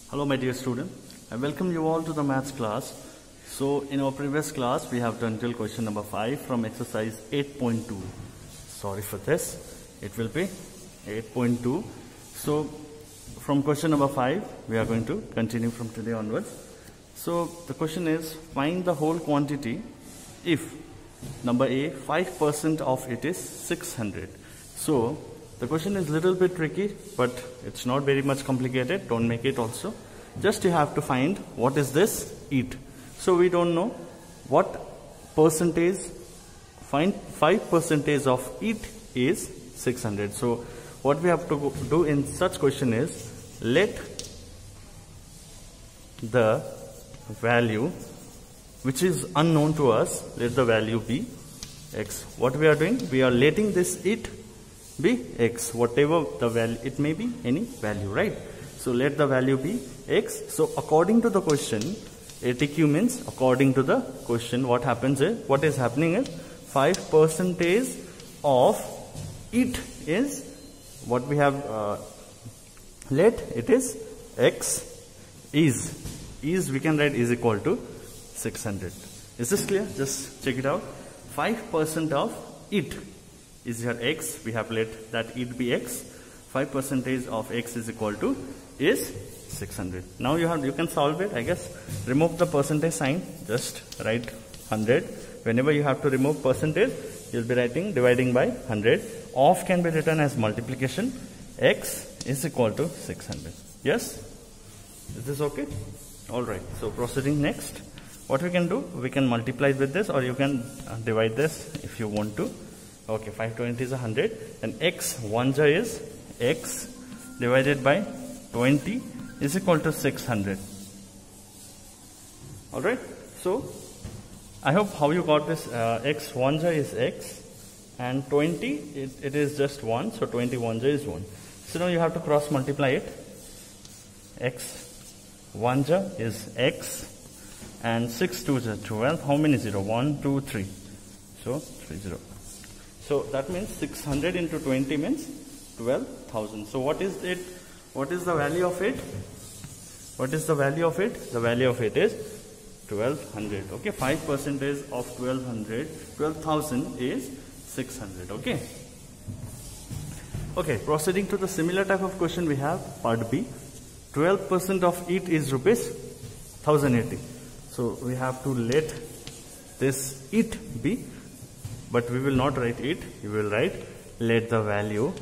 Hello my dear student, I welcome you all to the maths class. So in our previous class we have done till question number 5 from exercise 8.2. Sorry for this, it will be 8.2. So from question number 5 we are going to continue from today onwards. So the question is, find the whole quantity if number A, 5% of it is 600. So the question is little bit tricky, but it's not very much complicated. Don't make it also. Just you have to find what is this it. So we don't know what percentage. Find 5% of it is 600. So what we have to do in such question is, let the value which is unknown to us, let the value be x. What we are doing? We are letting this it be x, whatever the value, it may be any value, right? So let the value be x. So according to the question, ATQ means according to the question, what happens is, what is happening is 5% of it is what we have let it is x is we can write is equal to 600. Is this clear? Just check it out. 5% of it is here x, we have let that it be x. 5% of x is equal to is 600. Now you can solve it, I guess. Remove the percentage sign, just write 100. Whenever you have to remove percentage, you'll be writing dividing by 100. Of can be written as multiplication. X is equal to 600. Yes? Is this okay? Alright, so proceeding next. What we can do, we can multiply with this, or you can divide this if you want to. Okay, 520 is 100, and x 1 is x divided by 20 is equal to 600. Alright, so I hope how you got this. X 1 is x, and 20 it is just 1, so 20 1 is 1. So now you have to cross multiply it. X 1 is x, and 6 2 is 12. How many 0? 1 2 3, so 3 0. So that means 600 into 20 means 12,000. So what is it? What is the value of it? What is the value of it? The value of it is 1200. Okay, 5% of 12,000 is 600. Okay. Okay, proceeding to the similar type of question, we have part B. 12% of it is rupees 1080. So we have to let this it be, but we will not write it. We will write let the value,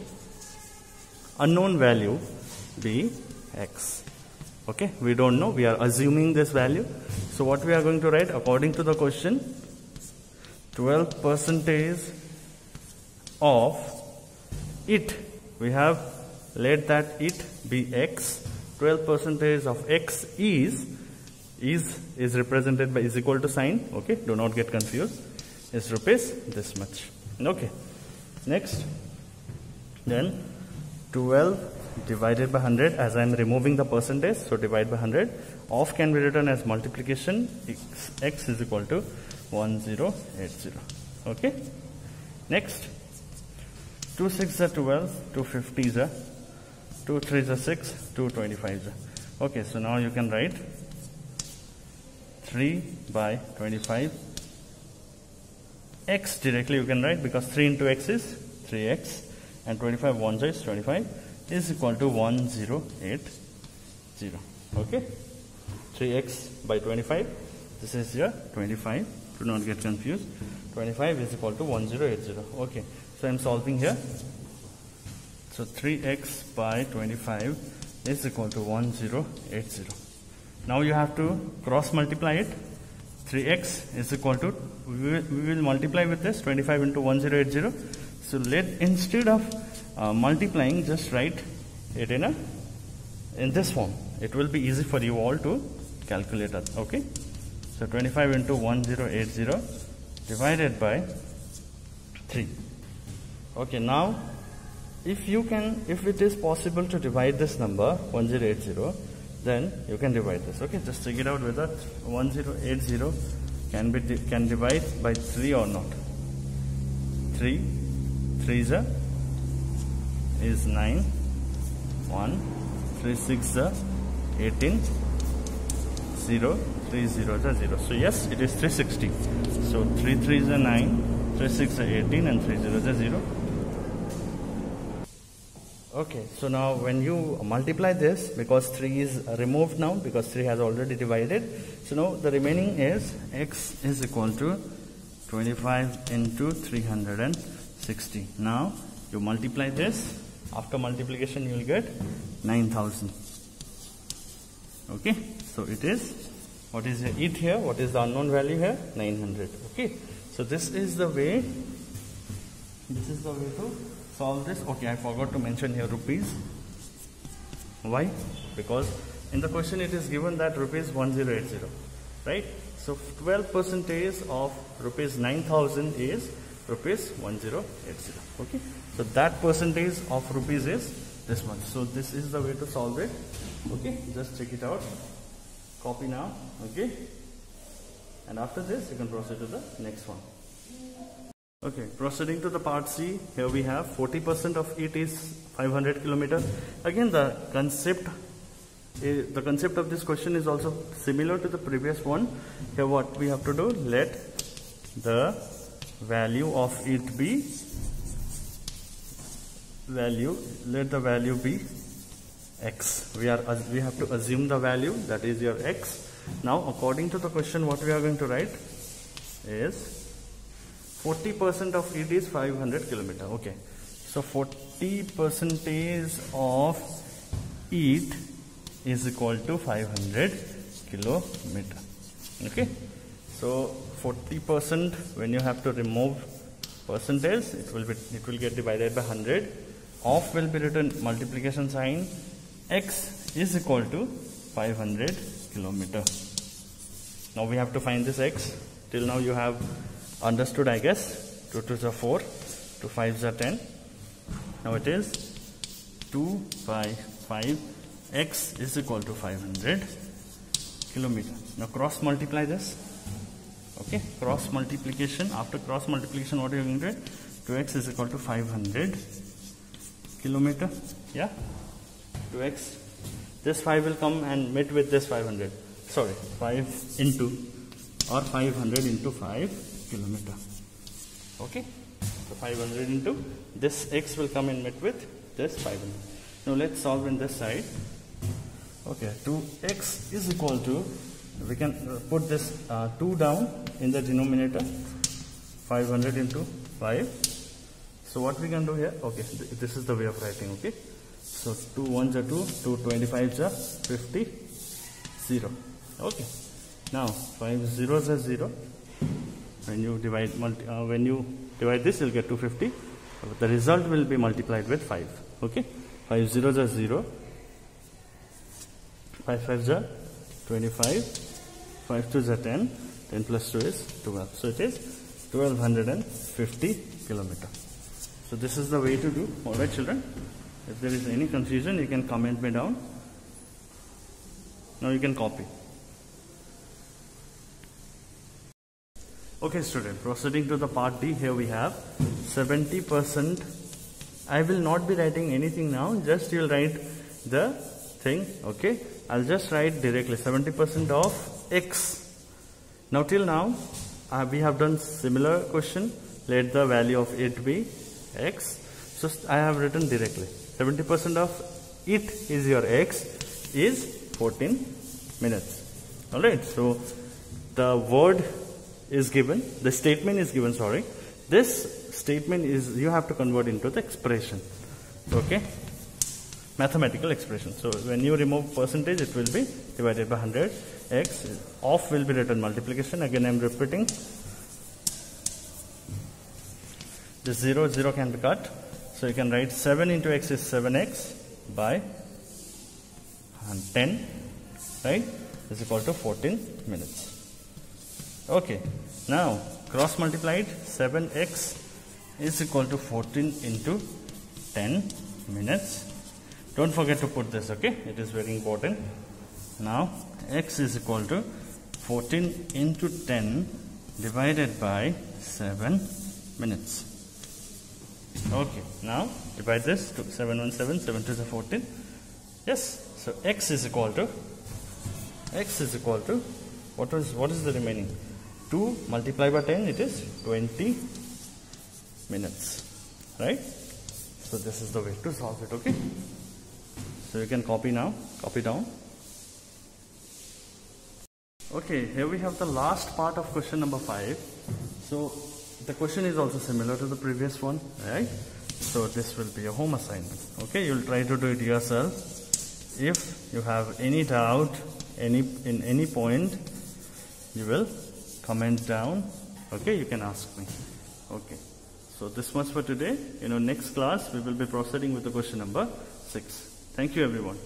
unknown value, be x. Okay, we don't know, we are assuming this value. So what we are going to write according to the question, 12% of it, we have let that it be x. 12% of x is represented by is equal to sign. Okay, do not get confused. Is rupees this much. Okay, next, then 12 divided by 100, as I am removing the percentage, so divide by 100. Of can be written as multiplication. X is equal to 1080. Okay, next, 2 6 is 12, 2 50 is 2 3 is 6, 2 25 is. Okay, so now you can write 3 by 25. X directly you can write, because 3 into x is 3x, and 25 1 is 25 is equal to 1080. Okay, 3x by 25, this is here 25, do not get confused. 25 is equal to 1080. Okay, so I am solving here. So 3x by 25 is equal to 1080. Now you have to cross multiply it. 3x is equal to, we will multiply with this, 25 into 1080. So instead of multiplying, just write it in this form. It will be easy for you all to calculate it. Okay, so 25 into 1080 divided by 3. Okay, now if it is possible to divide this number 1080, then you can divide this. Okay, just check it out whether 1080 can divide by 3 or not. 3 is 9, 1, 3 6 18, 0, 3 zeros are 0. So yes, it is 360. So 3 3s are 9, 3 6 are 18, and 3 zeros are 0. Okay, so now when you multiply this, because 3 is removed now, because 3 has already divided, so now the remaining is x is equal to 25 into 360. Now you multiply this. After multiplication you will get 9,000. Okay, so it is, what is it here, what is the unknown value here? 900. Okay, so this is the way to solve this. Okay, I forgot to mention here rupees. Why? Because in the question it is given that rupees 1080, right? So 12% of rupees 9,000 is rupees 1080. Okay, so that percentage of rupees is this much. So this is the way to solve it. Okay, just check it out. Copy now. Okay, and after this you can proceed to the next one. Okay, proceeding to the part C. Here we have 40% of it is 500 kilometer. Again, the concept of this question is also similar to the previous one. Here what we have to do, let the value of it be x. We have to assume the value, that is your x. Now according to the question, what we are going to write is 40% of it is 500 kilometer. Okay, so 40% of it is equal to 500 kilometer. Okay, so 40%, when you have to remove percentage, it will get divided by 100. Of will be written multiplication sign. X is equal to 500 kilometer. Now we have to find this x. Till now you have understood, I guess. 2 2s are 4, 2 5s are 10. Now it is 2 by 5. X is equal to 500 kilometer. Now cross multiply this. Okay, cross multiplication. After cross multiplication, what are you going to do? 2x is equal to 500 kilometer. Yeah, 2x. This 5 will come and meet with this 500. Sorry, 5 into or 500 into 5 kilometer. Okay, so 500 into this x will come and meet with this 500. Now let's solve in this side. Okay, 2x is equal to, we can put this 2 down in the denominator, 500 into 5. So what we can do here, okay, this is the way of writing. Okay, so 2 1s are 2, 2 25s are 50, 0. Okay, now 5 zeros are 0. When you divide this, you'll get 250. The result will be multiplied with 5. Okay, 5 zeros are 0. 5 5s are 25. 5 2s are 10. 10 plus 2 is 12. So it is 1250 kilometer. So this is the way to do. Alright children, if there is any confusion, you can comment me down. Now you can copy. Okay student, proceeding to the part D. Here we have 70%. I will not be writing anything now, just you will write the thing. Okay, I'll just write directly 70% of x. Now till now we have done similar question. Let the value of it be x. So I have written directly 70% of it is your x is 14 minutes. Alright, so the word is given, the statement is given, sorry. This statement is, you have to convert into the expression. Okay, mathematical expression. So when you remove percentage, it will be divided by 100. X of will be written multiplication. Again I am repeating. The 0 can be cut. So you can write 7 into x is 7x by 10, right, is equal to 14 minutes. Okay, now cross multiplied, 7x is equal to 14 into 10 minutes. Don't forget to put this, okay, it is very important. Now x is equal to 14 into 10 divided by 7 minutes. Okay, now divide this to 7 1 7, 7 2 is 14. Yes, So x is equal to what is the remaining? 2 multiplied by 10, it is 20 minutes, right? So this is the way to solve it, okay? So you can copy down. Okay, here we have the last part of question number 5. So the question is also similar to the previous one, right? So this will be a home assignment. Okay, you'll try to do it yourself. If you have any doubt, in any point, you will comment down. Okay, you can ask me. Okay, so this much for today. Next class we will be proceeding with the question number 6. Thank you everyone.